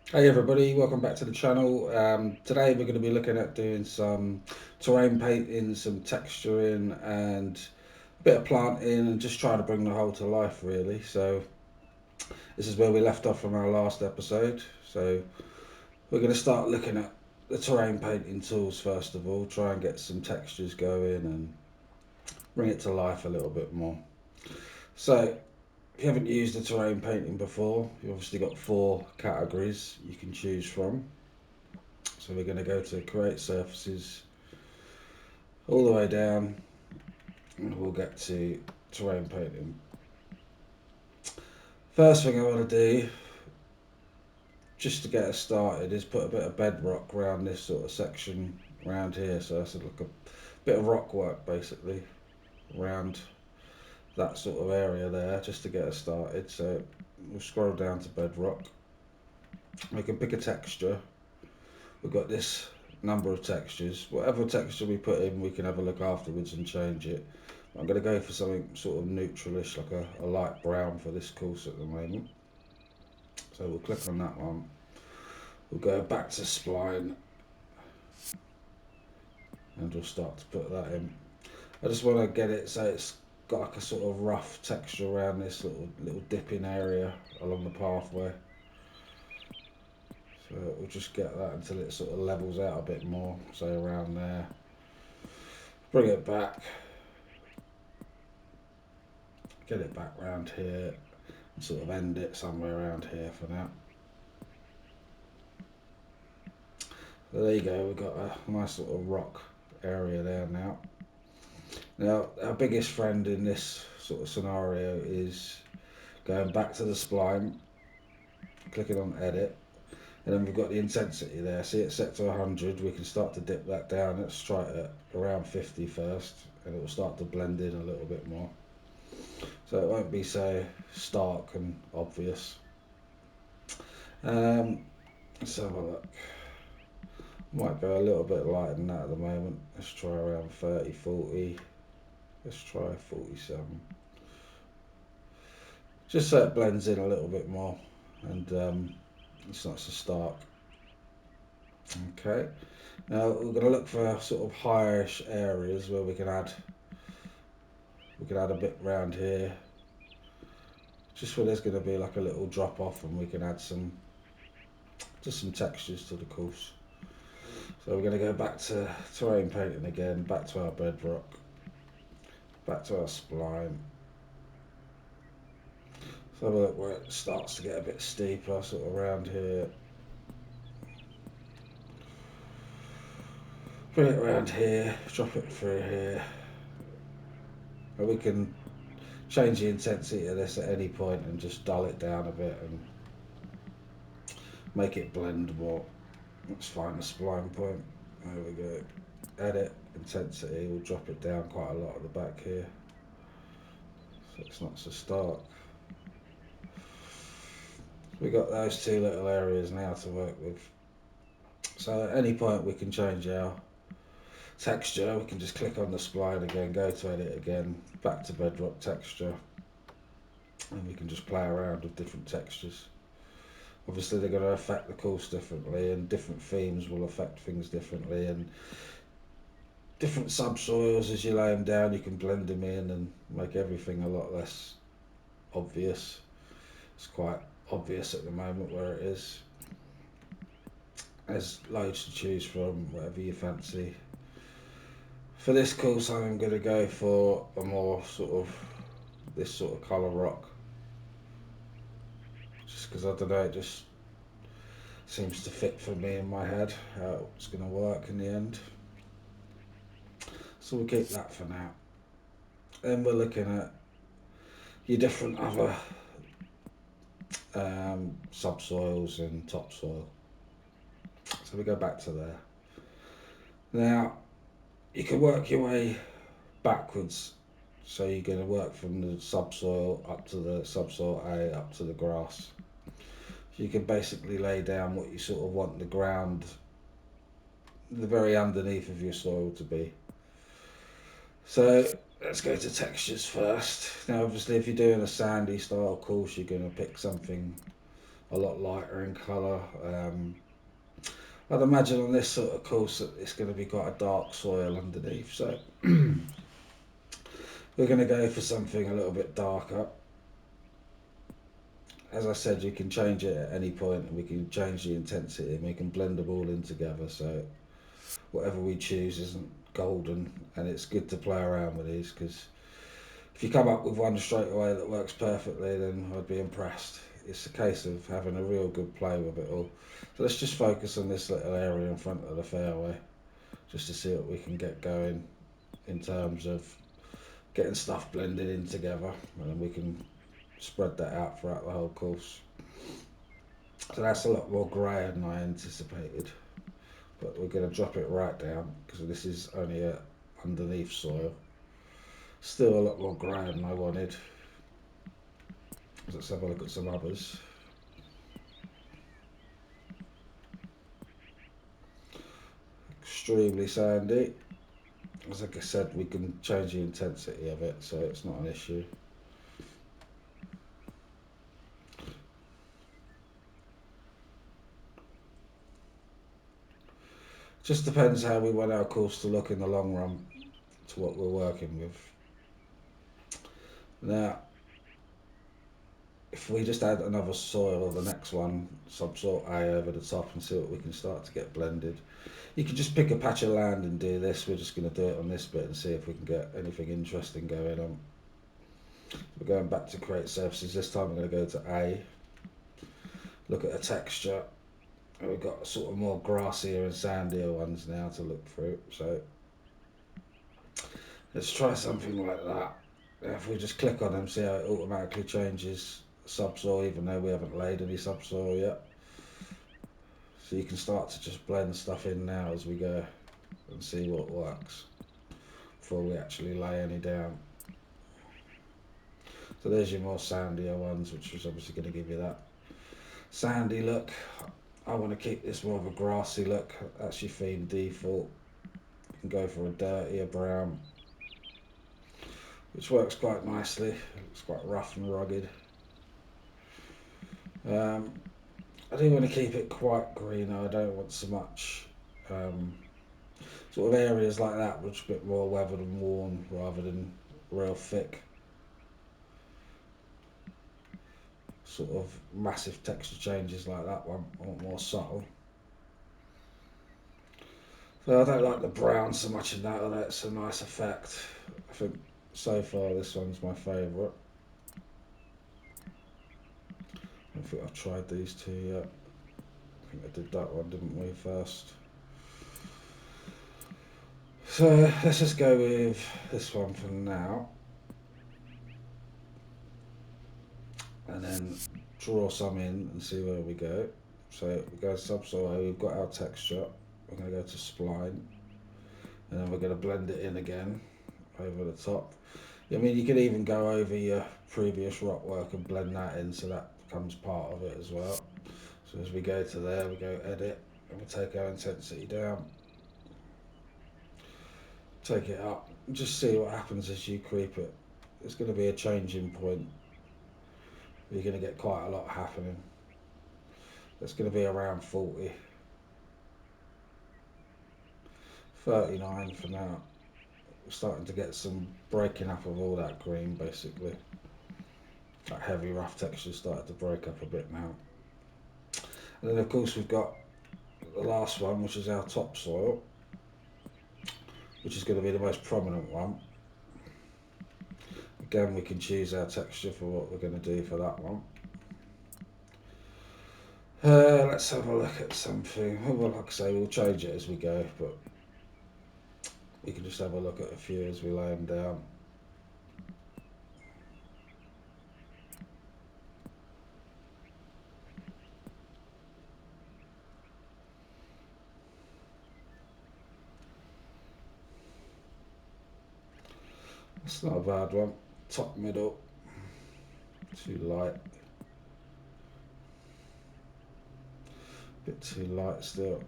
Hey everybody, welcome back to the channel. Today we're going to be looking at doing some terrain painting, some texturing and a bit of planting and just trying to bring the whole to life really. So this is where we left off from our last episode. So we're going to start looking at the terrain painting tools first of all, try and get some textures going and bring it to life a little bit more. So if you haven't used the terrain painting before, you've obviously got four categories you can choose from. So we're going to go to create surfaces all the way down and we'll get to terrain painting. First thing I want to do, just to get us started, is put a bit of bedrock around this sort of section around here. So that's like a bit of rock work basically around that sort of area there, just to get us started. So we'll scroll down to bedrock. We can pick a texture. We've got this number of textures. Whatever texture we put in, we can have a look afterwards and change it. I'm going to go for something sort of neutralish, like a light brown for this course at the moment. So we'll click on that one. We'll go back to spline and we'll start to put that in. I just want to get it so it's got like a sort of rough texture around this little dipping area along the pathway. So we'll just get that until it sort of levels out a bit more, so around there. Bring it back, get it back round here, and sort of end it somewhere around here for now. So there you go, we've got a nice sort of rock area there now. Now, our biggest friend in this sort of scenario is going back to the spline, clicking on edit, and then we've got the intensity there. See, it's set to 100. We can start to dip that down. Let's try it at around 50 first, and it will start to blend in a little bit more. So it won't be so stark and obvious. Let's have a look. Might go a little bit lighter than that at the moment. Let's try around 30, 40. Let's try 47. Just so it blends in a little bit more and it's not so stark. Okay, now we're going to look for sort of higher-ish areas where we can add a bit round here, just where there's going to be like a little drop off, and we can add some textures to the course. So we're going to go back to terrain painting again, back to our bedrock, back to our spline. So have a look where it starts to get a bit steeper, sort of around here. Bring it around here, drop it through here. And we can change the intensity of this at any point and just dull it down a bit and make it blend more. Let's find the spline point. There we go. Edit intensity. We'll drop it down quite a lot at the back here, so it's not so stark. We got those two little areas now to work with. So at any point we can change our texture. We can just click on the spline again, go to edit again, back to bedrock texture, and we can just play around with different textures. Obviously they're going to affect the course differently, and different themes will affect things differently, and different subsoils, as you lay them down you can blend them in and make everything a lot less obvious. It's quite obvious at the moment where it is. There's loads to choose from, whatever you fancy. For this course I'm going to go for a more sort of this sort of colour rock, just because I don't know, it just seems to fit for me in my head how it's going to work in the end. So we'll keep that for now. Then we're looking at your different other subsoils and topsoil. So we go back to there. Now you can work your way backwards. So you're going to work from the subsoil up to the subsoil A up to the grass. So you can basically lay down what you sort of want the ground, the very underneath of your soil to be. So let's go to textures first. Now obviously if you're doing a sandy style course you're going to pick something a lot lighter in colour. I'd imagine on this sort of course that it's going to be quite a dark soil underneath, so we're going to go for something a little bit darker. As I said, you can change it at any point, and we can change the intensity, and we can blend them all in together. So whatever we choose isn't golden, and it's good to play around with these because if you come up with one straight away that works perfectly, then I'd be impressed. It's a case of having a real good play with it all. So let's just focus on this little area in front of the fairway, just to see what we can get going in terms of getting stuff blended in together, and then we can spread that out throughout the whole course. So that's a lot more grey than I anticipated, but we're going to drop it right down because this is only a underneath soil. Still a lot more grey than I wanted. Let's have a look at some others. Extremely sandy. As like I said, we can change the intensity of it, so it's not an issue. Just depends how we want our course to look in the long run to what we're working with. Now, if we just add another soil or the next one, subsoil A over the top and see what we can start to get blended. You can just pick a patch of land and do this. We're just going to do it on this bit and see if we can get anything interesting going on. We're going back to create surfaces. This time we're going to go to A, look at the texture. And we've got sort of more grassier and sandier ones now to look through. So let's try something like that. If we just click on them, see how it automatically changes subsoil, even though we haven't laid any subsoil yet. So you can start to just blend stuff in now as we go and see what works before we actually lay any down. So there's your more sandier ones, which is obviously going to give you that sandy look. I want to keep this more of a grassy look. That's your theme default. You can go for a dirtier brown, which works quite nicely. It's quite rough and rugged. I do want to keep it quite green. I don't want so much sort of areas like that, which are a bit more weathered and worn rather than real thick. Sort of massive texture changes like that one. I want more subtle. So I don't like the brown so much in that, although it's a nice effect. I think so far this one's my favourite. I think I've tried these two yet. I think I did that one, didn't we, first? So let's just go with this one for now. And then draw some in and see where we go. So we go subsoil, we've got our texture. We're going to go to spline. And then we're going to blend it in again over the top. I mean, you could even go over your previous rock work and blend that in so that becomes part of it as well. So as we go to there, we go edit and we take our intensity down. Take it up and just see what happens as you creep it. There's going to be a changing point. You're going to get quite a lot happening. That's going to be around 40. 39 for now. We're starting to get some breaking up of all that green basically. That heavy rough texture started to break up a bit now. And then of course we've got the last one, which is our topsoil, which is going to be the most prominent one. Again, we can choose our texture for what we're going to do for that one. Let's have a look at something. Well, like I say, we'll change it as we go, but we can just have a look at a few as we lay them down. It's not a bad one. Top middle, too light. Bit too light still.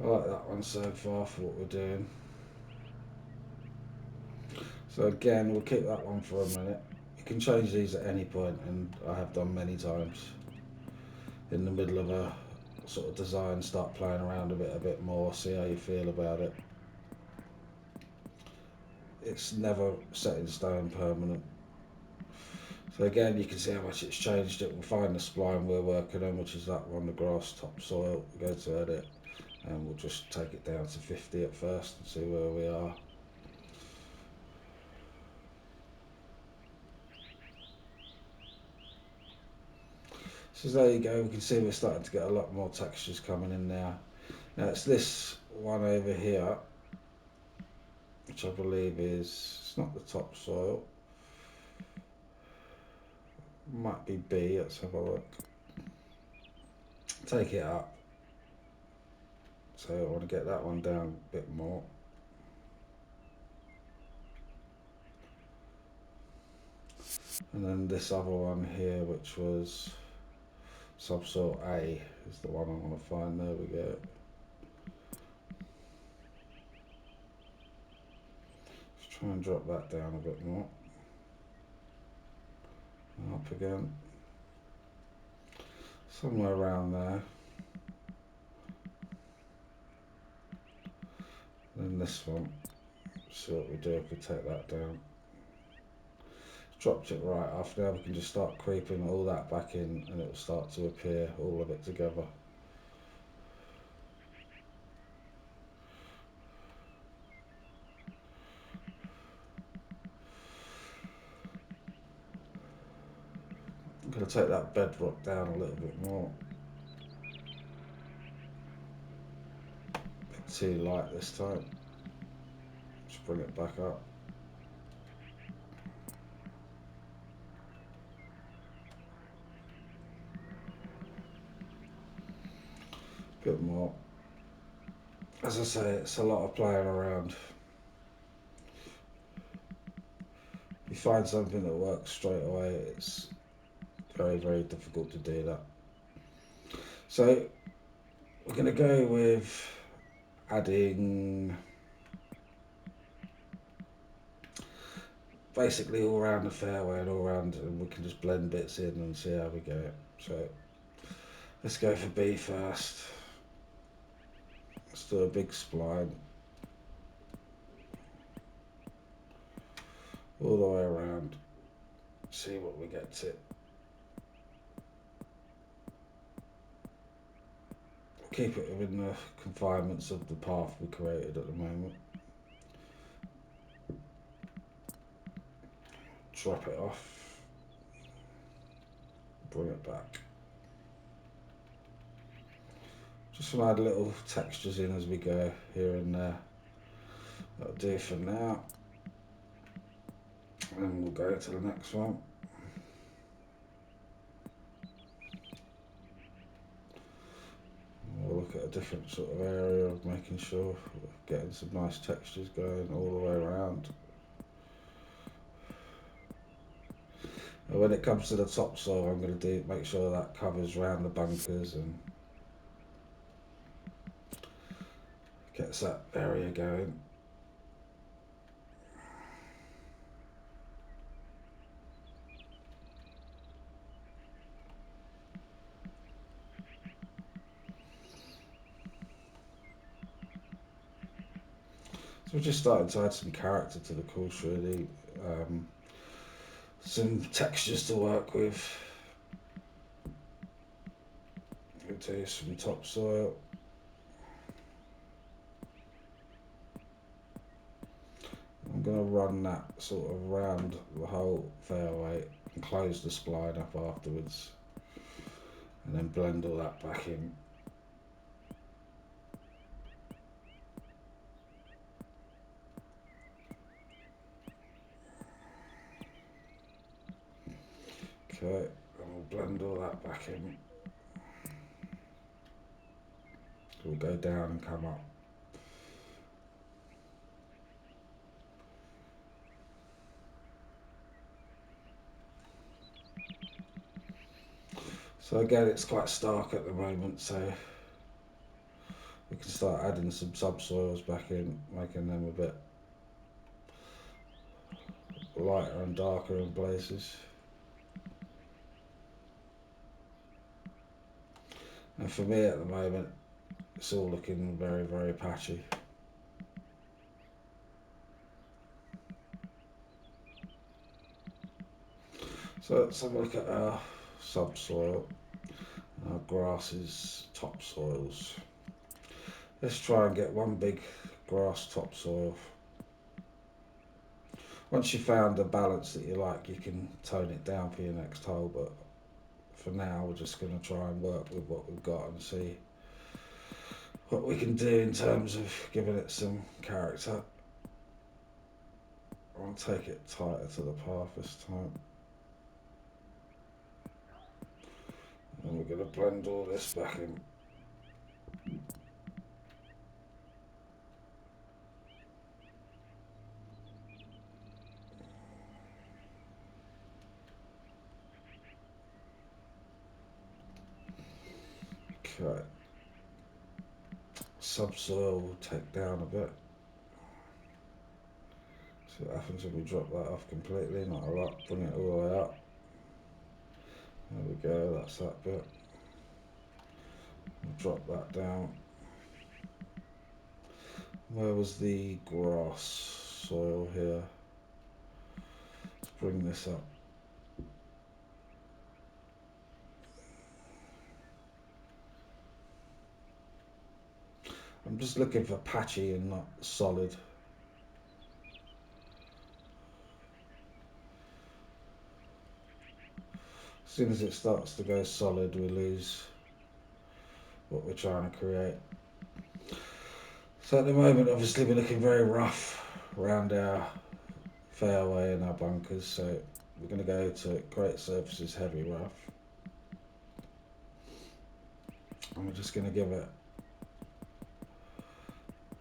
I like that one so far for what we're doing. So again, we'll keep that one for a minute. You can change these at any point, and I have done many times. In the middle of a sort of design, start playing around a bit more, see how you feel about it. It's never set in stone, permanent. So again, you can see how much it's changed it. We'll find the spline we're working on, which is that one, the grass topsoil. We'll go to edit, and we'll just take it down to 50 at first and see where we are. So there you go, we can see we're starting to get a lot more textures coming in now. Now it's this one over here, which I believe is, it's not the topsoil, might be B, let's have a look. Take it up. So I want to get that one down a bit more. And then this other one here, which was subsoil A, is the one I want to find. There we go. Let's try and drop that down a bit more. And up again. Somewhere around there. Then this one. See what we do if we take that down. Dropped it right off. Now we can just start creeping all that back in, and it will start to appear, all of it together. I'm going to take that bedrock down a little bit more. A bit too light this time. Just bring it back up. Bit more. As I say, it's a lot of playing around. If you find something that works straight away, it's very, very difficult to do that. So we're going to go with adding basically all around the fairway and all around, and we can just blend bits in and see how we go. So let's go for B first. Let's do a big spline all the way around, see what we get to. Keep it within the confinements of the path we created at the moment. Drop it off, bring it back. Just want to add little textures in as we go here and there. That'll do for now. And we'll go to the next one. We'll look at a different sort of area of making sure we're getting some nice textures going all the way around. And when it comes to the topsoil, I'm going to make sure that covers around the bunkers and gets that area going. So we're just starting to add some character to the course, really. Some textures to work with. We'll do some topsoil. I'm going to run that sort of around the whole fairway and close the spline up afterwards, and then blend all that back in. Okay, and we'll blend all that back in. We'll go down and come up. So again, it's quite stark at the moment, so we can start adding some subsoils back in, making them a bit lighter and darker in places. And for me at the moment, it's all looking very, very patchy. So let's have a look at our subsoil, our grasses, topsoils. Let's try and get one big grass topsoil. Once you've found the balance that you like, you can tone it down for your next hole, but for now we're just going to try and work with what we've got and see what we can do in terms of giving it some character. I'll take it tighter to the path this time. And we're going to blend all this back in. Okay. Subsoil will take down a bit. See what happens if we drop that off completely, not a lot, bring it all the way up. There we go, that's that bit. We'll drop that down. Where was the grass soil here? Let's bring this up. I'm just looking for patchy and not solid. As soon as it starts to go solid, we lose what we're trying to create. So at the moment, obviously, we're looking very rough around our fairway and our bunkers, so we're going to go to Great Surfaces Heavy Rough. And we're just going to give it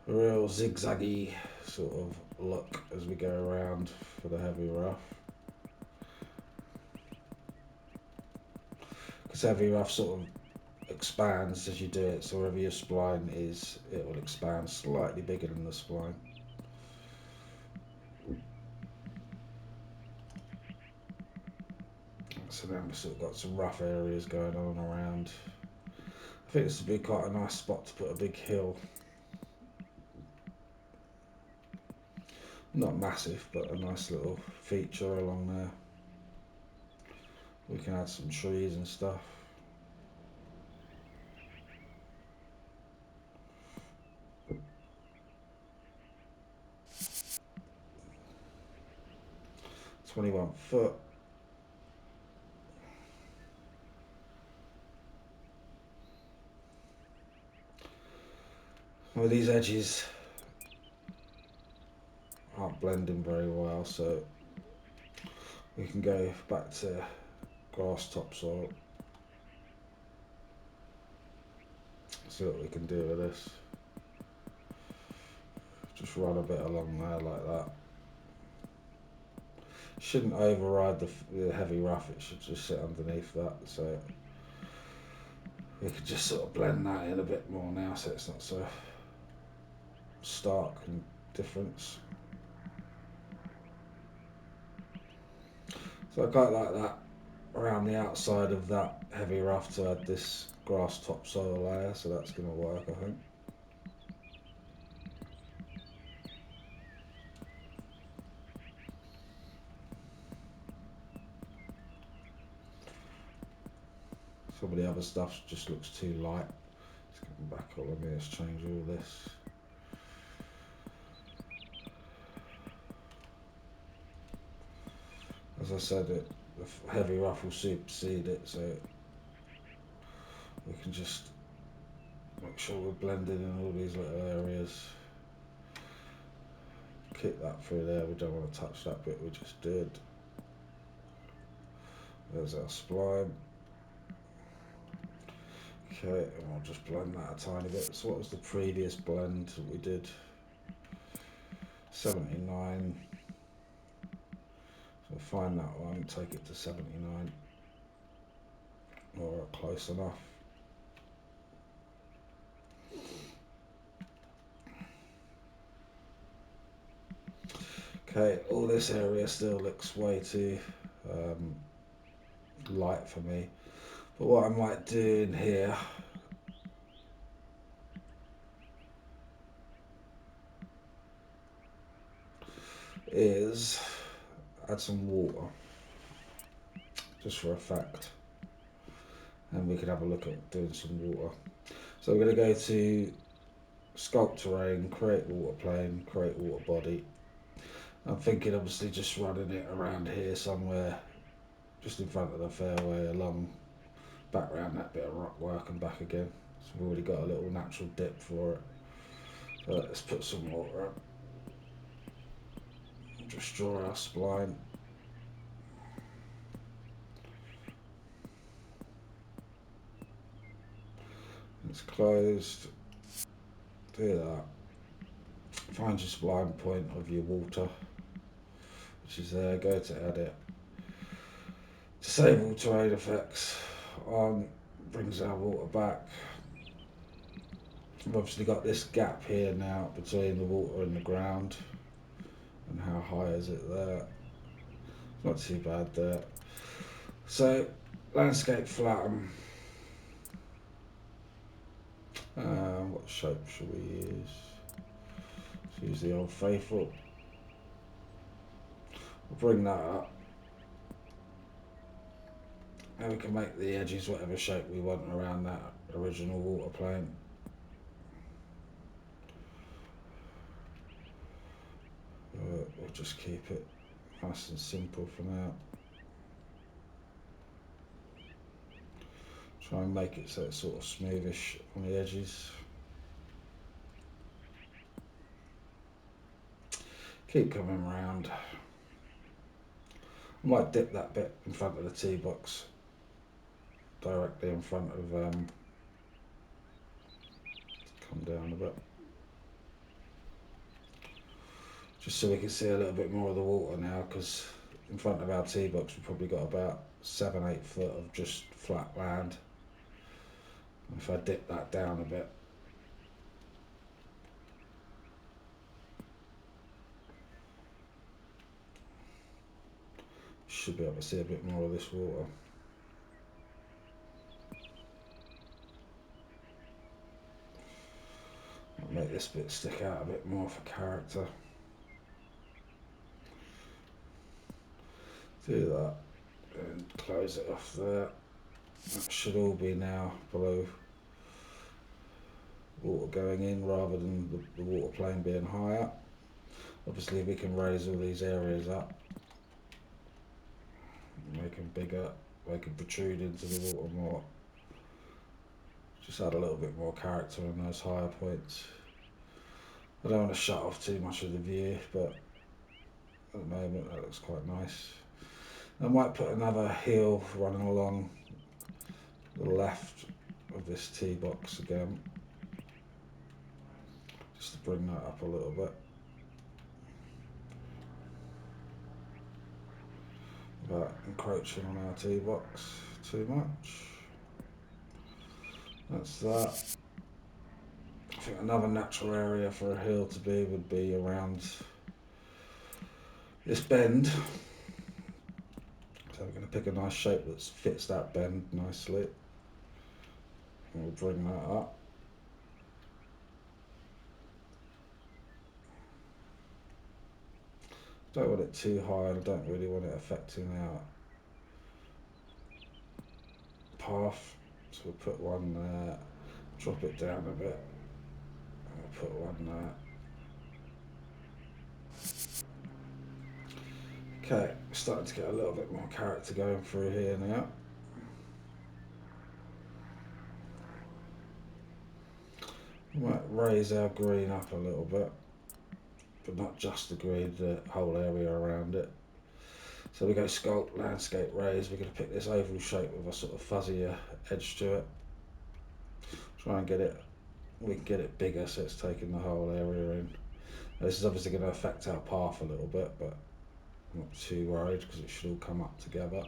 a real zigzaggy sort of look as we go around for the heavy rough. Because heavy rough sort of expands as you do it, so wherever your spline is, it will expand slightly bigger than the spline. So then we've sort of got some rough areas going on around. I think this would be quite a nice spot to put a big hill. Not massive, but a nice little feature along there. We can add some trees and stuff. .21 foot. Well, these edges aren't blending very well, so we can go back to grass topsoil. See what we can do with this. Just run a bit along there like that. Shouldn't override the heavy rough, it should just sit underneath that, so we could just sort of blend that in a bit more now so it's not so stark and difference. So I quite like that around the outside of that heavy rough to add this grass topsoil layer, so that's going to work, I think. Some of the other stuff just looks too light. Let's come back all of me, let's change all this. As I said, the heavy rough will supersede it, so we can just make sure we're blending in all these little areas. Kick that through there, we don't want to touch that bit we just did. There's our spline. Okay, and we'll just blend that a tiny bit. So what was the previous blend that we did? 79. So find that one, take it to 79. Or close enough. Okay, all this area still looks way too um, light for me. But what I might do in here is add some water, just for effect. And we could have a look at doing some water. So we're going to go to Sculpt Terrain, create water plane, create water body. I'm thinking obviously just running it around here somewhere, just in front of the fairway, along back around that bit of rock work and back again. So we've already got a little natural dip for it. So let's put some water up. Just draw our spline. It's closed. Do that. Find your spline point of your water, which is there. Go to edit. Disable terrain effects on. Brings our water back. We've obviously got this gap here now between the water and the ground. And how high is it there? Not too bad there. So, landscape flatten. What shape should we use? Let's use the old faithful. We'll bring that up. And we can make the edges whatever shape we want around that original water plane. We'll just keep it nice and simple for now. Try and make it so it's sort of smoothish on the edges. Keep coming around. I might dip that bit in front of the tee box, directly in front of, come down a bit. Just so we can see a little bit more of the water now, because in front of our tee box we've probably got about 7-8 foot of just flat land. If I dip that down a bit, should be able to see a bit more of this water. I'll make this bit stick out a bit more for character. Do that and close it off there. That should all be now below water going in rather than the water plane being higher. Obviously we can raise all these areas up, make them bigger, they can protrude into the water more. Just add a little bit more character in those higher points. I don't want to shut off too much of the view, but at the moment that looks quite nice. I might put another hill running along the left of this tee box again, just to bring that up a little bit. Without encroaching on our tee box too much. That's that. I think another natural area for a hill to be would be around this bend. So we're going to pick a nice shape that fits that bend nicely. And we'll bring that up. Don't want it too high, and I don't really want it affecting our path. So we'll put one there, drop it down a bit, and we'll put one there. Okay, starting to get a little bit more character going through here now. We might raise our green up a little bit, but not just the green, the whole area around it. So we go sculpt, landscape, raise. We're going to pick this oval shape with a sort of fuzzier edge to it. Try and get it, we can get it bigger so it's taking the whole area in. This is obviously going to affect our path a little bit, but I'm not too worried because it should all come up together.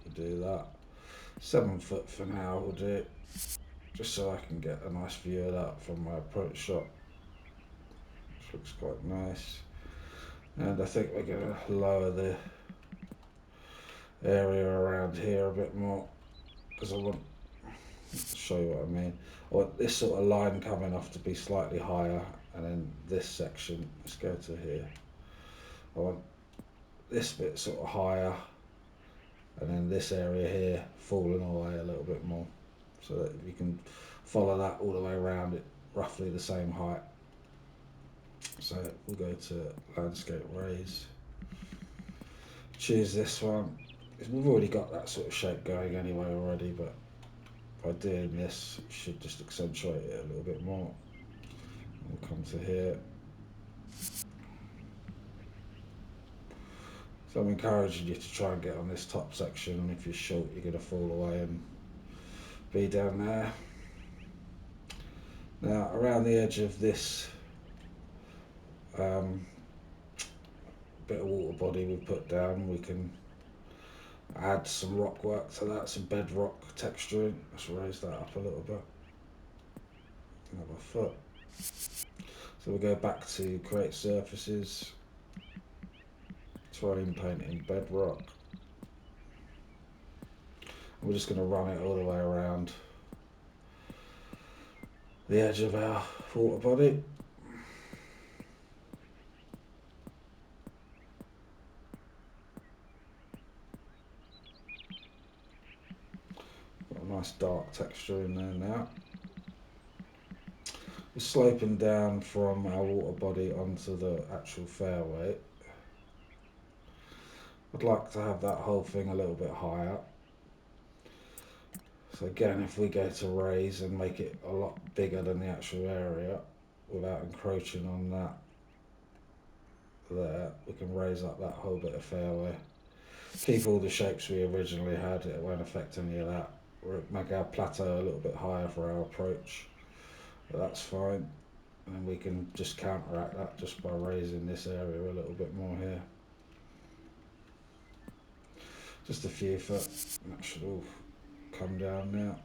We'll do that. 7 foot for now we'll do, just so I can get a nice view of that from my approach shot, which looks quite nice. And I think we're going to lower the area around here a bit more, because I want to show you what I mean. I want this sort of line coming off to be slightly higher, and then this section, let's go to here. I want this bit sort of higher, and then this area here falling away a little bit more, so that you can follow that all the way around it, roughly the same height. So we'll go to landscape raise, choose this one. We've already got that sort of shape going anyway already, but by doing this it should just accentuate it a little bit more. We'll come to here. So I'm encouraging you to try and get on this top section, and if you're short you're going to fall away and be down there. Now around the edge of this bit of water body we've put down, we can add some rock work to that, some bedrock texturing. Let's raise that up a little bit. Another foot. So we'll go back to create surfaces, terrain painting, bedrock. We're just going to run it all the way around the edge of our water body. Got a nice dark texture in there now. We're sloping down from our water body onto the actual fairway. I'd like to have that whole thing a little bit higher. So again, if we go to raise and make it a lot bigger than the actual area without encroaching on that there, we can raise up that whole bit of fairway. Keep all the shapes we originally had, it won't affect any of that. We'll make our plateau a little bit higher for our approach, but that's fine. And we can just counteract that just by raising this area a little bit more here. Just a few foot, that should all come down now.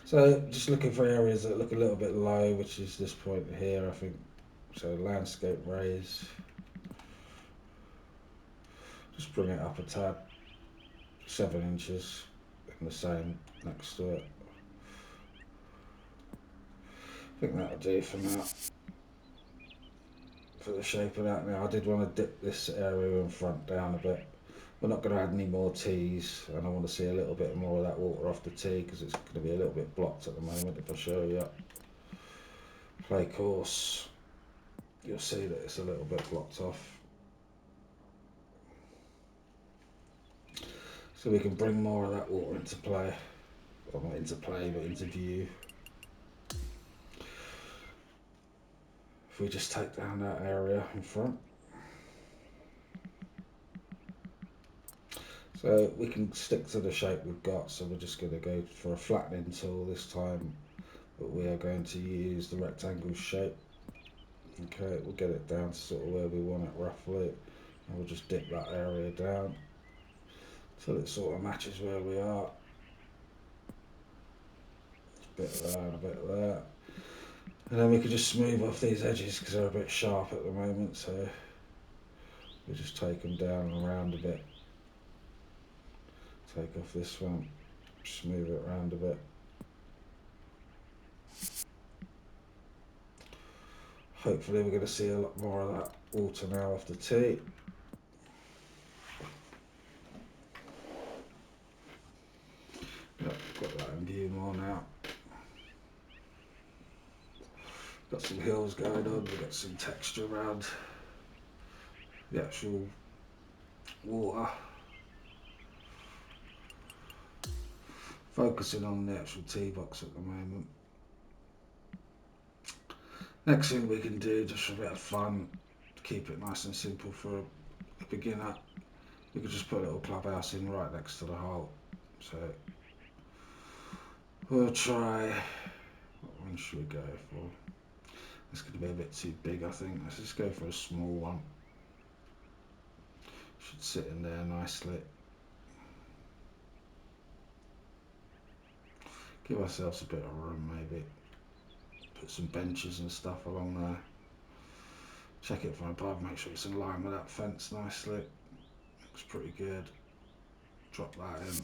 So just looking for areas that look a little bit low, which is this point here, I think. So landscape raise, just bring it up a tad, 7 inches, and the same next to it. I think that'll do for now, for the shape of that. Now I did want to dip this area in front down a bit. We're not going to add any more tees, and I want to see a little bit more of that water off the tee, because it's going to be a little bit blocked at the moment. If I show you play course, you'll see that it's a little bit blocked off. So we can bring more of that water into play, well not into play but into view. If we just take down that area in front. So we can stick to the shape we've got, so we're just going to go for a flattening tool this time, but we are going to use the rectangle shape. Okay, we'll get it down to sort of where we want it roughly, and we'll just dip that area down till it sort of matches where we are. A bit there and a bit there. And then we can just smooth off these edges because they're a bit sharp at the moment, so we just take them down and around a bit. Take off this one, smooth it around a bit. Hopefully we're going to see a lot more of that water now off the tee. Yep, got that in view more now. Got some hills going on, we've got some texture around the actual water. Focusing on the actual tee box at the moment. Next thing we can do, just for a bit of fun, to keep it nice and simple for a beginner, we could just put a little clubhouse in right next to the hole. So we'll try, what one should we go for? It's going to be a bit too big, I think. Let's just go for a small one. Should sit in there nicely. Give ourselves a bit of room maybe. Put some benches and stuff along there. Check it from above, make sure it's in line with that fence nicely. Looks pretty good. Drop that in.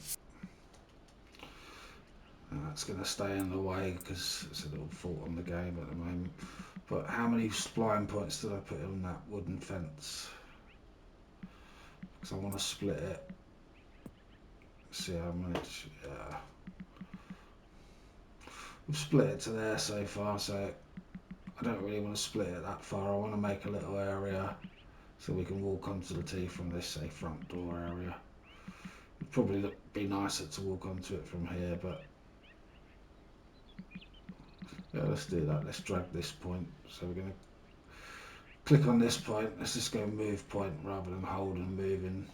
That's going to stay in the way because it's a little fault on the game at the moment. But how many spline points did I put on that wooden fence? Because I want to split it. See how much. Yeah. We've split it to there so far, so I don't really want to split it that far. I want to make a little area so we can walk onto the tee from this, say, front door area. It'd probably be nicer to walk onto it from here, but yeah, let's do that. Let's drag this point. So we're going to click on this point. Let's just go move point rather than hold and moving.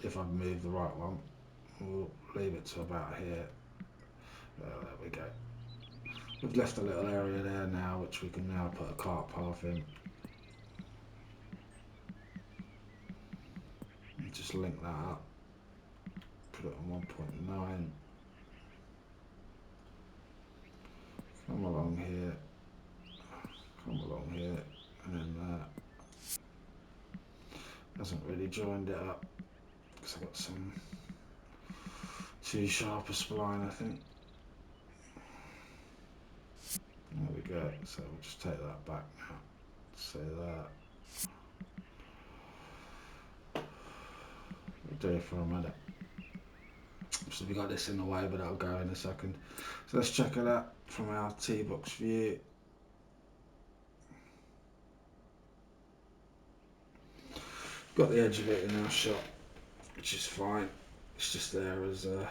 If I've moved the right one, we'll leave it to about here. There we go. We've left a little area there now, which we can now put a cart path in. And just link that up. Put it on 1.9. Come along here. Come along here. And then that. Hasn't really joined it up because I've got some too sharp a spline, I think. There we go. So we'll just take that back now. Say that. We'll do it for a minute. So we got this in the way, but that'll go in a second. So let's check it out from our tee box view. Got the edge of it in our shot, which is fine. It's just there as a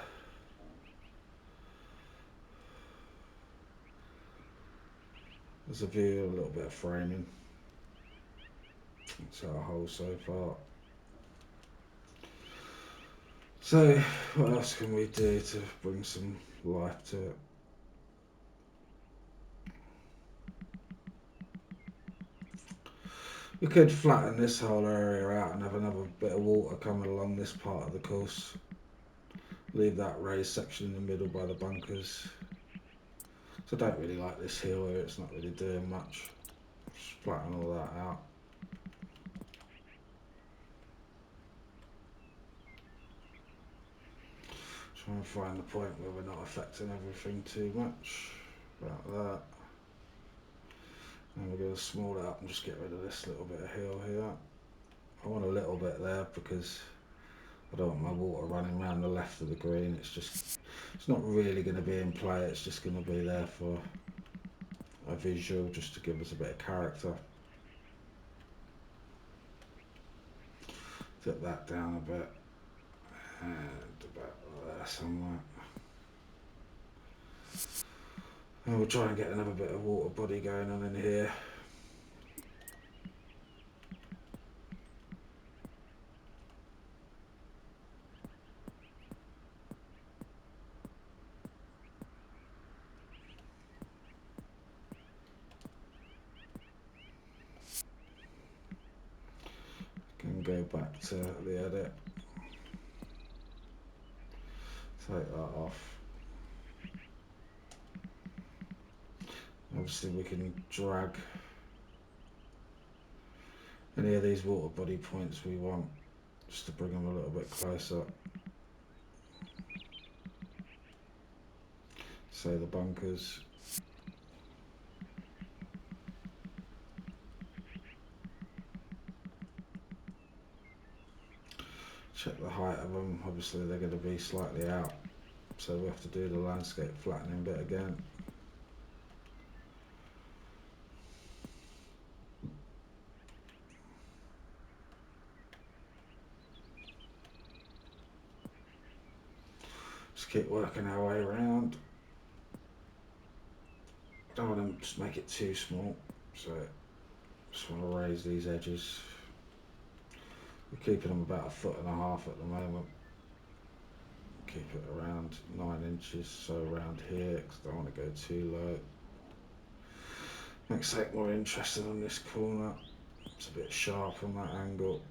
view, a little bit of framing. That's our hole so far. So what else can we do to bring some life to it? We could flatten this whole area out and have another bit of water coming along this part of the course. Leave that raised section in the middle by the bunkers. So I don't really like this hill here, it's not really doing much. Just flatten all that out. Try and find the point where we're not affecting everything too much. About that. And we're going to small it up and just get rid of this little bit of hill here. I want a little bit there because I don't want my water running around the left of the green. It's not really going to be in play, it's just going to be there for a visual, just to give us a bit of character. Tip that down a bit, and about there somewhere. And we'll try and get another bit of water body going on in here. Can go back to the edit. Take that off. Obviously we can drag any of these water body points we want, just to bring them a little bit closer. Say the bunkers. Check the height of them, obviously they're going to be slightly out, so we have to do the landscape flattening bit again. Just keep working our way around. Don't want to just make it too small, so just want to raise these edges. We're keeping them about 1.5 foot at the moment. Keep it around 9 inches, so around here, because I don't want to go too low. Makes it more interesting on this corner. It's a bit sharp on that angle.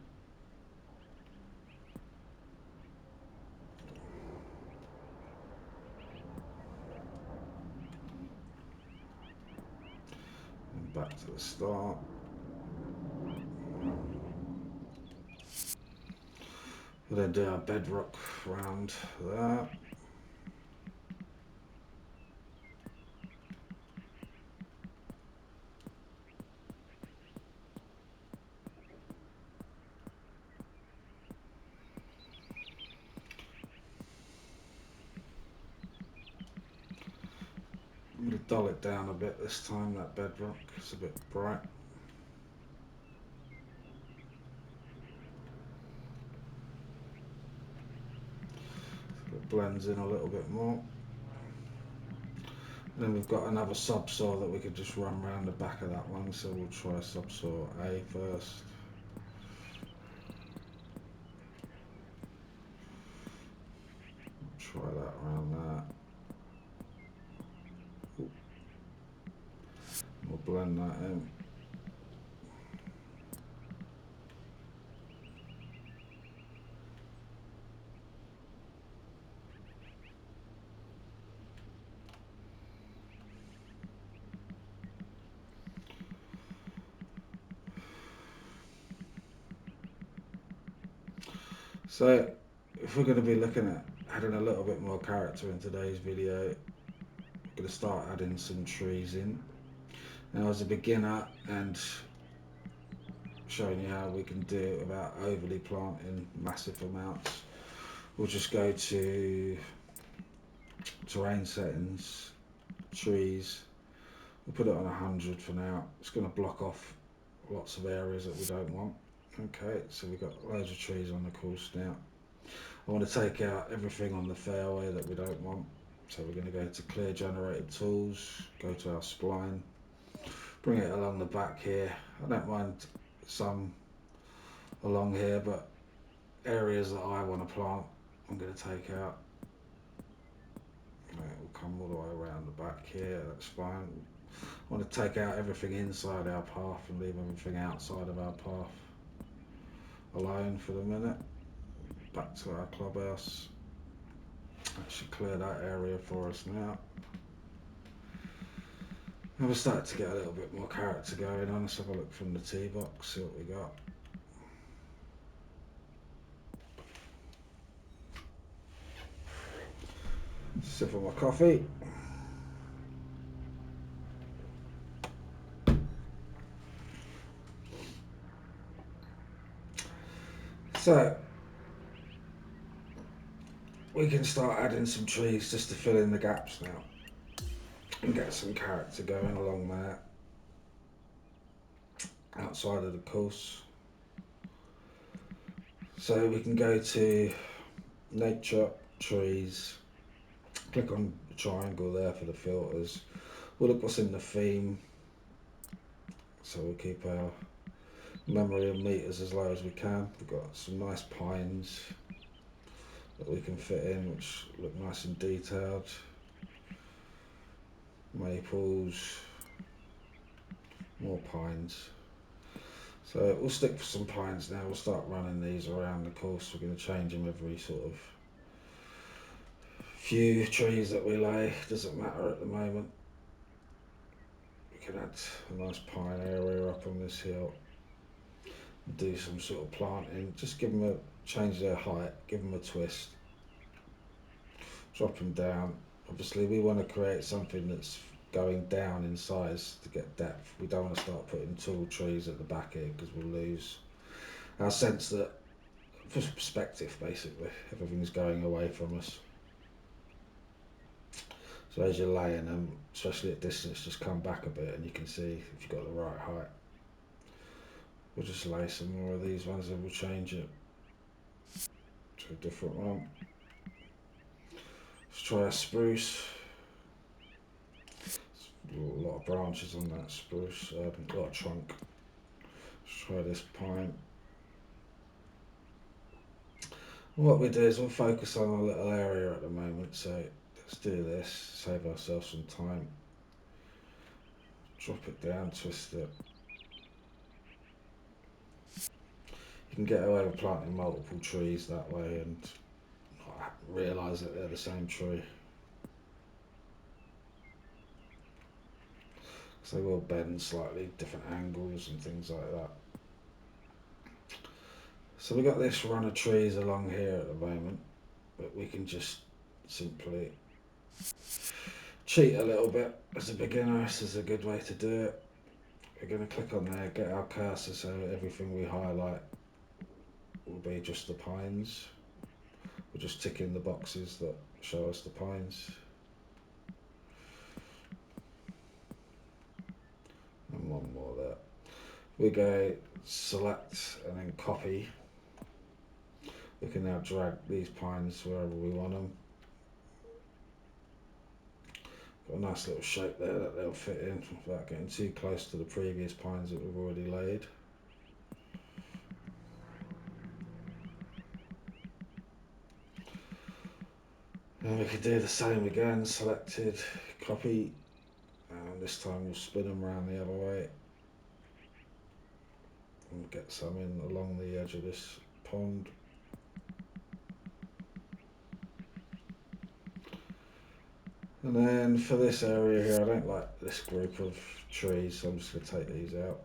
And back to the start. We'll then do our bedrock round that. I'm going to dull it down a bit this time, that bedrock. It's a bit bright. So it blends in a little bit more. And then we've got another subsoil that we could just run around the back of that one, so we'll try subsoil A first. Try that around that. Ooh. We'll blend that in. So if we're going to be looking at adding a little bit more character in today's video, we're going to start adding some trees in. Now as a beginner and showing you how we can do it without overly planting massive amounts, we'll just go to terrain settings, trees, we'll put it on 100 for now. It's going to block off lots of areas that we don't want. Okay, so we've got loads of trees on the course now. I want to take out everything on the fairway that we don't want. So we're going to go to clear generated tools, go to our spline, bring it along the back here. I don't mind some along here, but areas that I want to plant, I'm going to take out. Right, we'll come all the way around the back here, that's fine. I want to take out everything inside our path and leave everything outside of our path alone for the minute. Back to our clubhouse. That should clear that area for us now. And we're starting to get a little bit more character going on. Let's have a look from the tee box, see what we got. Sip of my coffee. So we can start adding some trees just to fill in the gaps now and get some character going along there outside of the course. So we can go to nature, trees, click on the triangle there for the filters. We'll look what's in the theme, so we'll keep our memory and meters as low as we can. We've got some nice pines that we can fit in, which look nice and detailed. Maples, more pines. So we'll stick for some pines now. We'll start running these around the course. We're going to change them every sort of few trees that we lay. Doesn't matter at the moment. We can add a nice pine area up on this hill. Do some sort of planting. Just give them a change their height. Give them a twist. Drop them down. Obviously, we want to create something that's going down in size to get depth. We don't want to start putting tall trees at the back here because we'll lose our sense that, for perspective basically, everything's going away from us. So as you're laying them, especially at distance, just come back a bit and you can see if you've got the right height. We'll just lay some more of these ones and we'll change it to a different one. Let's try a spruce. A lot of branches on that spruce, a lot of trunk. Let's try this pine. And what we do is we'll focus on a little area at the moment, so let's do this, save ourselves some time. Drop it down, twist it. You can get away with planting multiple trees that way and not realise that they're the same tree. because they will bend slightly, different angles and things like that. So we've got this run of trees along here at the moment, but we can just simply cheat a little bit as a beginner. This is a good way to do it. We're going to click on there, get our cursor so everything we highlight will be just the pines. We're just ticking the boxes that show us the pines. And one more there. We go select and then copy. We can now drag these pines wherever we want them. Got a nice little shape there that they'll fit in without getting too close to the previous pines that we've already laid. And we could do the same again, selected, copy, and this time we'll spin them around the other way and get some in along the edge of this pond. And then for this area here, I don't like this group of trees, so I'm just going to take these out.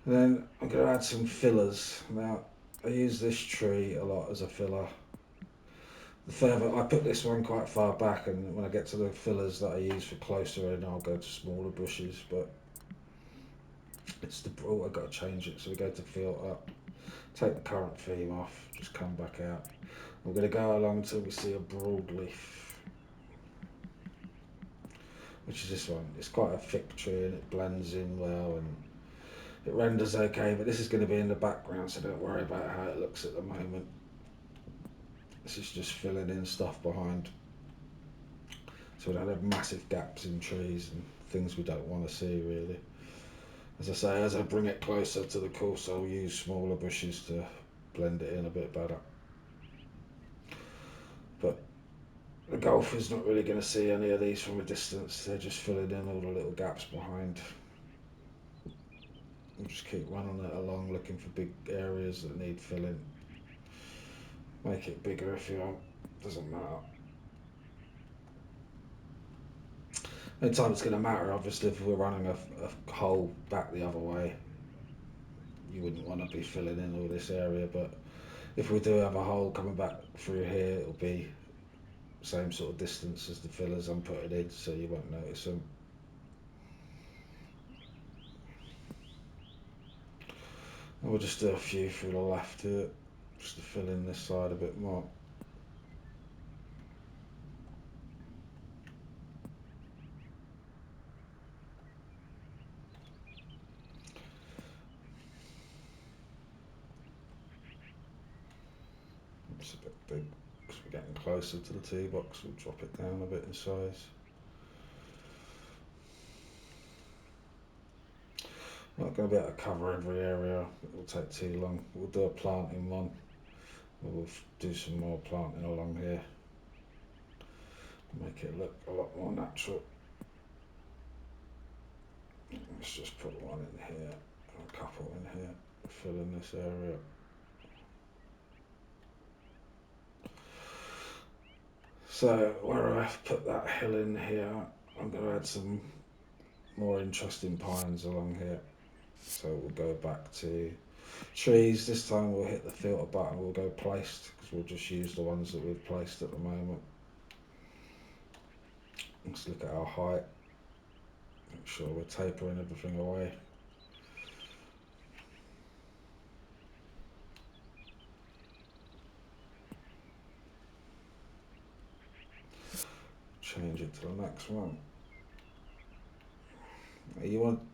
And then I'm going to add some fillers. Now, I use this tree a lot as a filler. The further, I put this one quite far back, and when I get to the fillers that I use for closer in, I'll go to smaller bushes, but it's the, oh, I've got to change it, so we go to fill up, take the current theme off, just come back out. We're going to go along till we see a broadleaf, which is this one. It's quite a thick tree and it blends in well and it renders okay, but this is going to be in the background, so don't worry about how it looks at the moment. This is just filling in stuff behind, so we don't have massive gaps in trees and things we don't want to see really. As I say, as I bring it closer to the course, I'll use smaller bushes to blend it in a bit better. But the golfer's not really going to see any of these from a distance, they're just filling in all the little gaps behind. We'll just keep running it along, looking for big areas that need filling. Make it bigger if you want, doesn't matter. Only time it's going to matter, obviously, if we're running a hole back the other way, you wouldn't want to be filling in all this area, but if we do have a hole coming back through here, it'll be the same sort of distance as the fillers I'm putting in, so you won't notice them. And we'll just do a few through the left here, just to fill in this side a bit more. It's a bit big because we're getting closer to the tee box. We'll drop it down a bit in size. Not going to be able to cover every area, it will take too long. We'll do a planting one. We'll do some more planting along here. Make it look a lot more natural. Let's just put one in here, and a couple in here, fill in this area. So where I've put that hill in here, I'm going to add some more interesting pines along here. So we'll go back to trees. This time we'll hit the filter button, we'll go placed, because we'll just use the ones that we've placed at the moment. Let's look at our height, make sure we're tapering everything away. Change it to the next one. You want to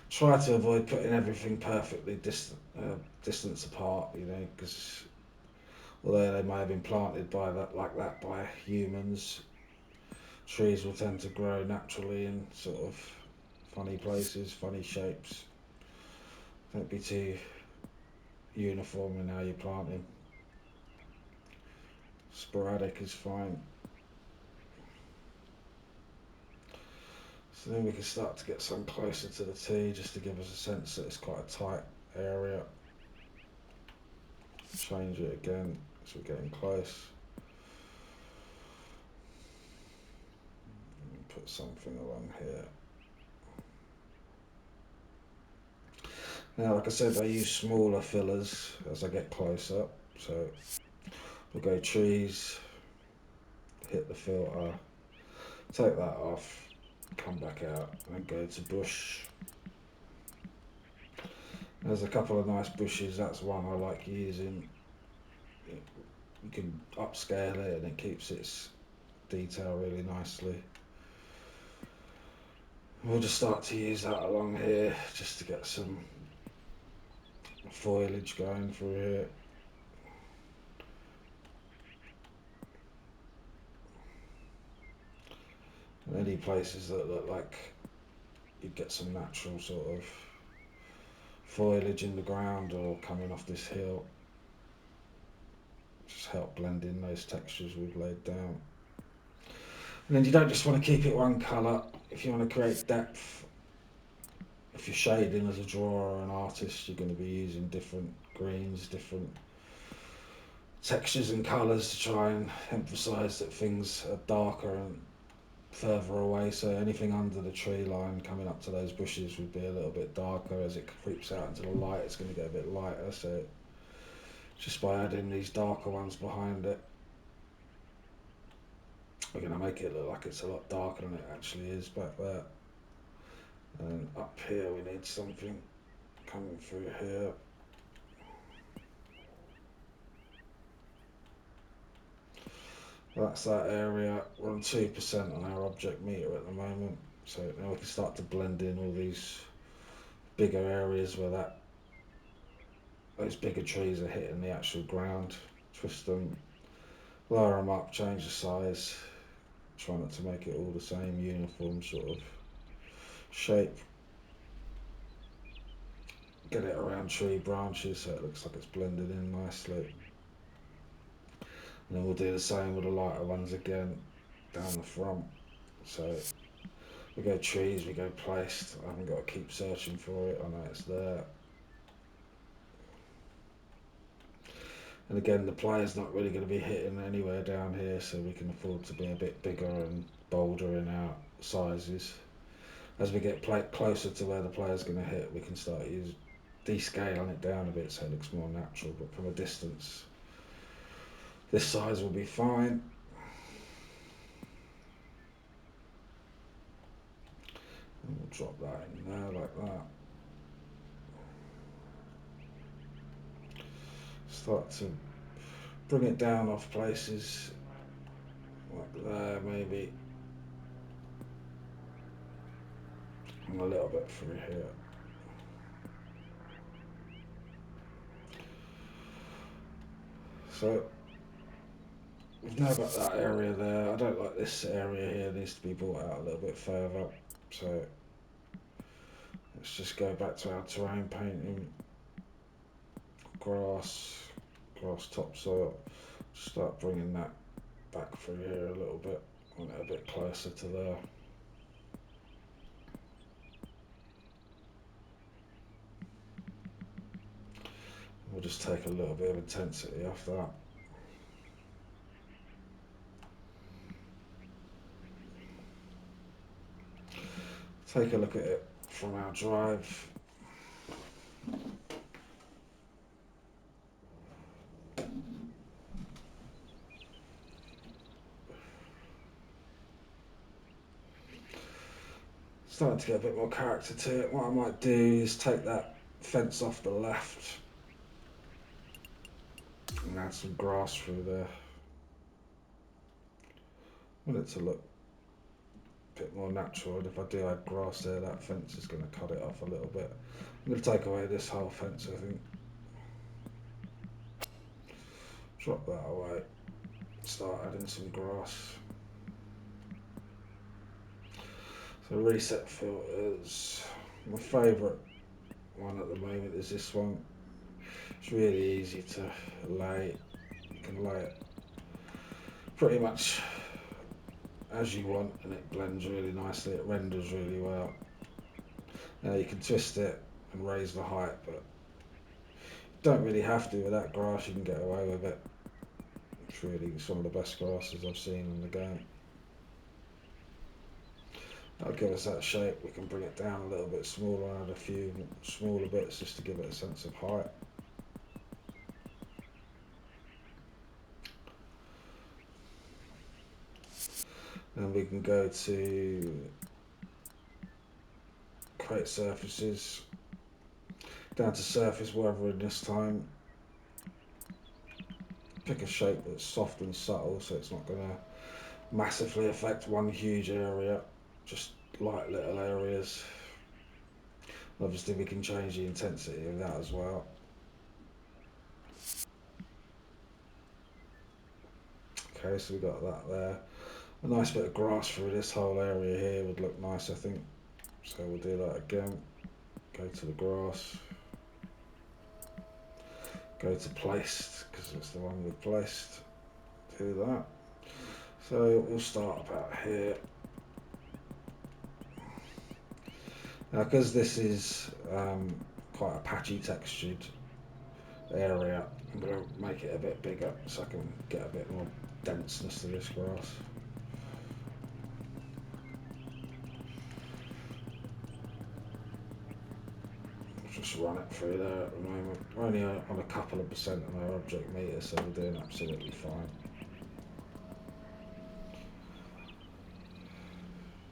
try to avoid putting everything perfectly distance apart, you know, because although they may have been planted by that like that by humans, trees will tend to grow naturally in sort of funny places, funny shapes. Don't be too uniform in how you're planting. Sporadic is fine. So then we can start to get some closer to the tee, just to give us a sense that it's quite a tight area. change it again so we're getting close. Put something along here. Now, like I said, I use smaller fillers as I get closer. So we'll go trees, hit the filter, take that off, come back out and go to bush. There's a couple of nice bushes, that's one I like using. You can upscale it and it keeps its detail really nicely. We'll just start to use that along here just to get some foliage going through here. And any places that look like you'd get some natural sort of foliage in the ground or coming off this hill, just help blend in those textures we've laid down. And then you don't just want to keep it one colour. If you want to create depth, if you're shading as a drawer or an artist, you're going to be using different greens, different textures and colours to try and emphasise that things are darker and further away. So anything under the tree line coming up to those bushes would be a little bit darker. As it creeps out into the light, it's going to get a bit lighter. So just by adding these darker ones behind it, we're going to make it look like it's a lot darker than it actually is back there. And up here we need something coming through here. That's that area. We're on 2% on our object meter at the moment. So now we can start to blend in all these bigger areas where those bigger trees are hitting the actual ground. Twist them, lower them up, change the size. Try not to make it all the same uniform sort of shape. Get it around tree branches so it looks like it's blended in nicely. And then we'll do the same with the lighter ones again down the front. So we go trees, we go placed. I haven't got to keep searching for it. I know it's there. And again, the player's not really going to be hitting anywhere down here, so we can afford to be a bit bigger and bolder in our sizes. As we get closer to where the player's going to hit, we can start descaling it down a bit so it looks more natural. But from a distance, this size will be fine. And we'll drop that in there like that. Start to bring it down off places like there maybe, and a little bit through here. So we've now got that area there. I don't like this area here, it needs to be brought out a little bit further. So let's just go back to our terrain painting. Grass topsoil. Start bringing that back through here a little bit. Want it a bit closer to there. We'll just take a little bit of intensity off that. Take a look at it from our drive. Starting to get a bit more character to it. What I might do is take that fence off the left and add some grass through there. I want it to look a bit more natural, and if I do add grass there, that fence is going to cut it off a little bit. I'm going to take away this whole fence, I think. Drop that away. Start adding some grass. So reset filters. My favourite one at the moment is this one. It's really easy to lay. You can lay it pretty much as you want and it blends really nicely, it renders really well. Now you can twist it and raise the height, but you Don't really have to with that grass, you can get away with it. It's really some of the best grasses I've seen in the game. That'll give us that shape. We can bring it down a little bit smaller, add a few smaller bits just to give it a sense of height. And we can go to create surfaces, down to surface weathering this time. Pick a shape that's soft and subtle so it's not going to massively affect one huge area, just light little areas. Obviously we can change the intensity of that as well. Okay, so we got that there. A nice bit of grass through this whole area here would look nice, I think. So we'll do that again. Go to the grass. Go to placed, because it's the one we placed. Do that. So we'll start about here. Now, because this is quite a patchy textured area, I'm going to make it a bit bigger so I can get a bit more denseness to this grass. Just run it through there at the moment. We're only on a couple of percent on our object meter, so we're doing absolutely fine.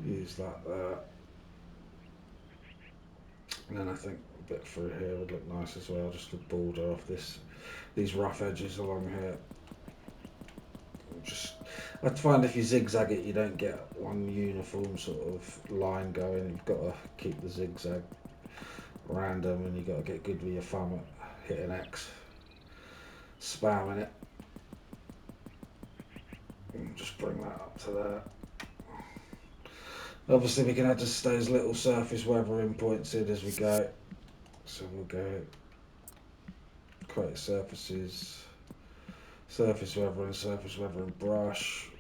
Use that there. And then I think a bit through here would look nice as well, just to border off these rough edges along here. I find if you zigzag it, you don't get one uniform sort of line going. You've got to keep the zigzag random, and you've got to get good with your thumb at hitting X, spamming it. And just bring that up to there. Obviously we can add just those little surface weathering points in as we go. So we'll go create surfaces, surface weathering brush.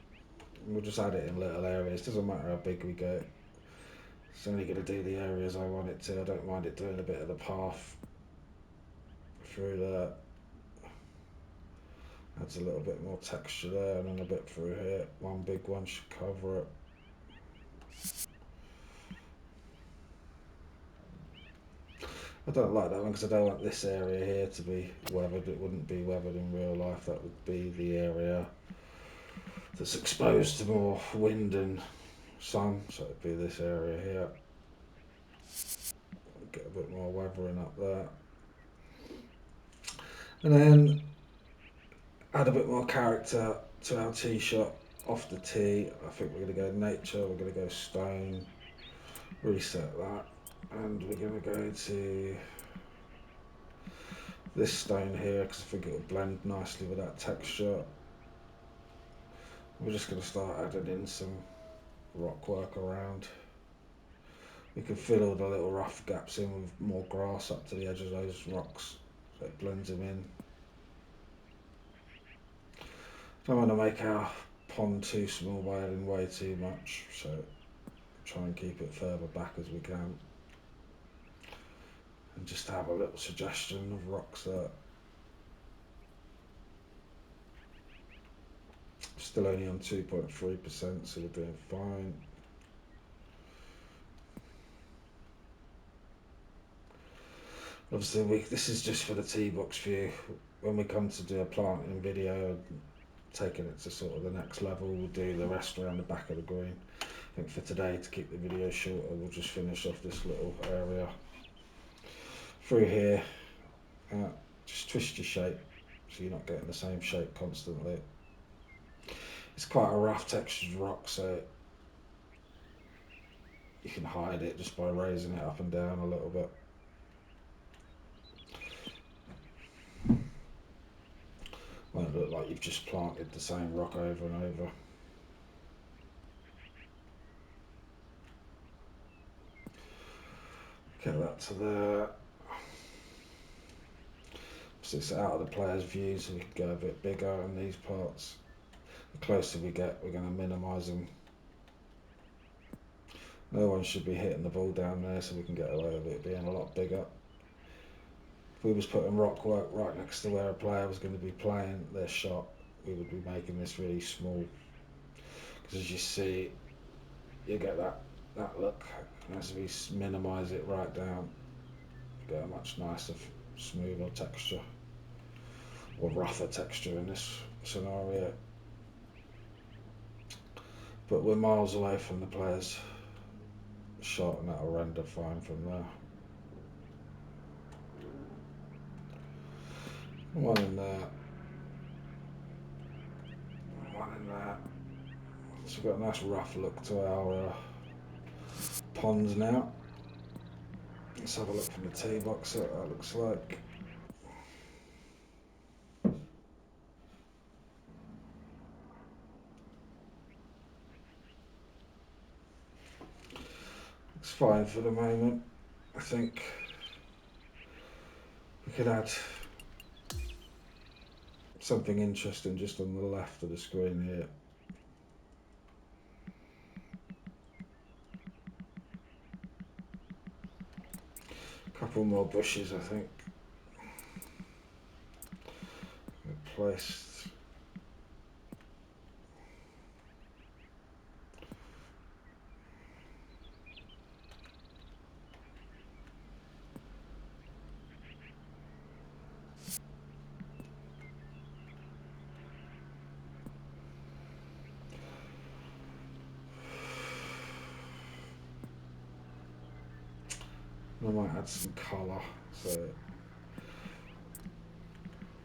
We'll just add it in little areas, doesn't matter how big we go. It's only going to do the areas I want it to. I don't mind it doing a bit of the path through there. Adds a little bit more texture there, and then a bit through here. One big one should cover it. I don't like that one because I don't want this area here to be weathered. It wouldn't be weathered in real life. That would be the area that's exposed to more wind and sun. So it'd be this area here. Get a bit more weathering up there. And then add a bit more character to our tee shot off the tee. I think we're going to go nature, we're going to go stone, reset that, and we're going to go to this stone here because I think it will blend nicely with that texture. We're just going to start adding in some rock work around. We can fill all the little rough gaps in with more grass up to the edge of those rocks so it blends them in. Don't want to make our pond too small by adding way too much, so try and keep it further back as we can. And just have a little suggestion of rocks there. Still only on 2.3%, so we're doing fine. Obviously, this is just for the tee box view. When we come to do a planting video, taking it to sort of the next level, we'll do the rest around the back of the green. I think for today, to keep the video shorter, we'll just finish off this little area. Through here, just twist your shape so you're not getting the same shape constantly. It's quite a rough textured rock, so you can hide it just by raising it up and down a little bit. Won't look like you've just planted the same rock over and over. Get that to there. So it's out of the player's view, so we can go a bit bigger in these parts. The closer we get, we're going to minimise them. No one should be hitting the ball down there, so we can get away with it being a lot bigger. we was putting rock work right next to where a player was going to be playing their shot, we would be making this really small. Because as you see, you get that look. And as we minimise it right down, you get a much nicer, smoother texture, or rougher texture in this scenario. But we're miles away from the player's shot, and that'll render fine from there. One in there. One in there. So we've got a nice rough look to our ponds now. Let's have a look from the tee box what that looks like. It's fine for the moment. I think we could add something interesting just on the left of the screen here. A couple more bushes, I think. Placed. I might add some colour, so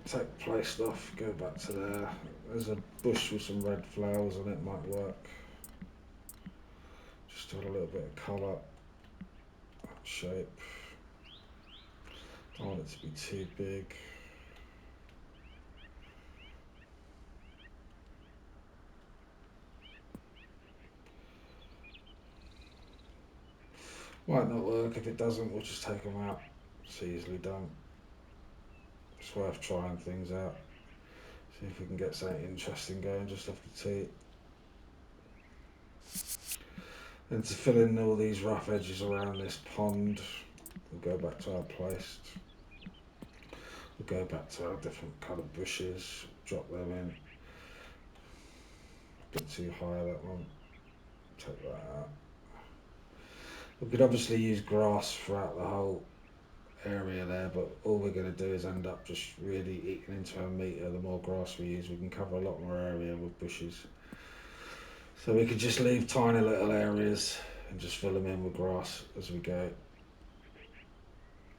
take placed off, go back to there. There's a bush with some red flowers on it, might work. Just add a little bit of colour, shape. Don't want it to be too big. Might not work. If it doesn't, we'll just take them out. It's easily done. It's worth trying things out. See if we can get something interesting going just off the tee. Then to fill in all these rough edges around this pond, we'll go back to our placed. We'll go back to our different coloured bushes, drop them in. A bit too high, that one. Take that out. We could obviously use grass throughout the whole area there, but all we're going to do is end up just really eating into our meter. The more grass we use, we can cover a lot more area with bushes. So we could just leave tiny little areas and just fill them in with grass as we go.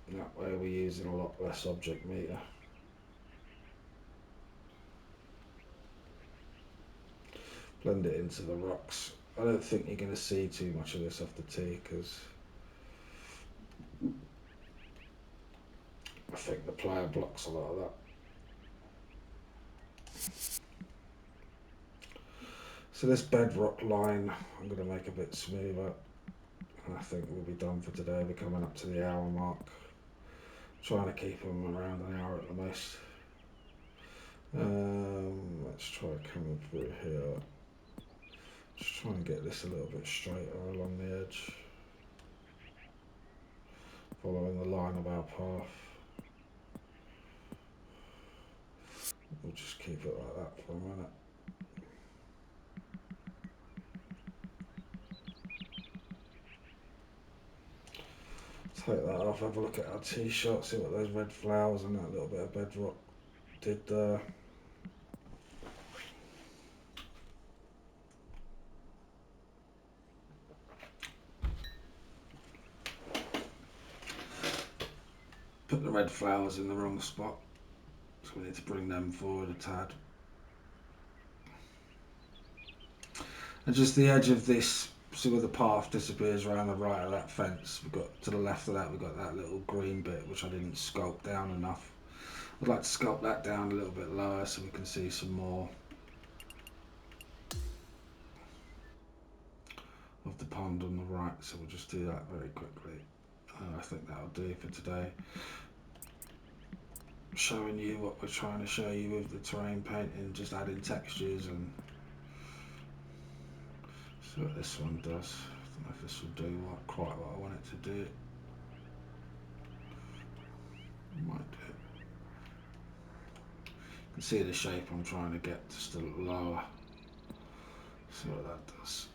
And that way we're using a lot less object meter. Blend it into the rocks. I don't think you're going to see too much of this off the tee because I think the player blocks a lot of that. So this bedrock line I'm going to make a bit smoother, and I think we'll be done for today. We're coming up to the hour mark. Trying to keep them around an hour at the most. Let's try coming through here. Just try and get this a little bit straighter along the edge, following the line of our path. We'll just keep it like that for a minute. Take that off, have a look at our tee shot, see what those red flowers and that little bit of bedrock did there. Put the red flowers in the wrong spot, so we need to bring them forward a tad. And just the edge of this, see where the path disappears around the right of that fence. We've got to the left of that, we've got that little green bit which I didn't sculpt down enough. I'd like to sculpt that down a little bit lower so we can see some more of the pond on the right. So we'll just do that very quickly. I think that'll do for today. Showing you what we're trying to show you with the terrain painting, just adding textures and see what this one does. I don't know if this will do quite what I want it to do. Might do it. You can see the shape I'm trying to get just a little lower. See what that does.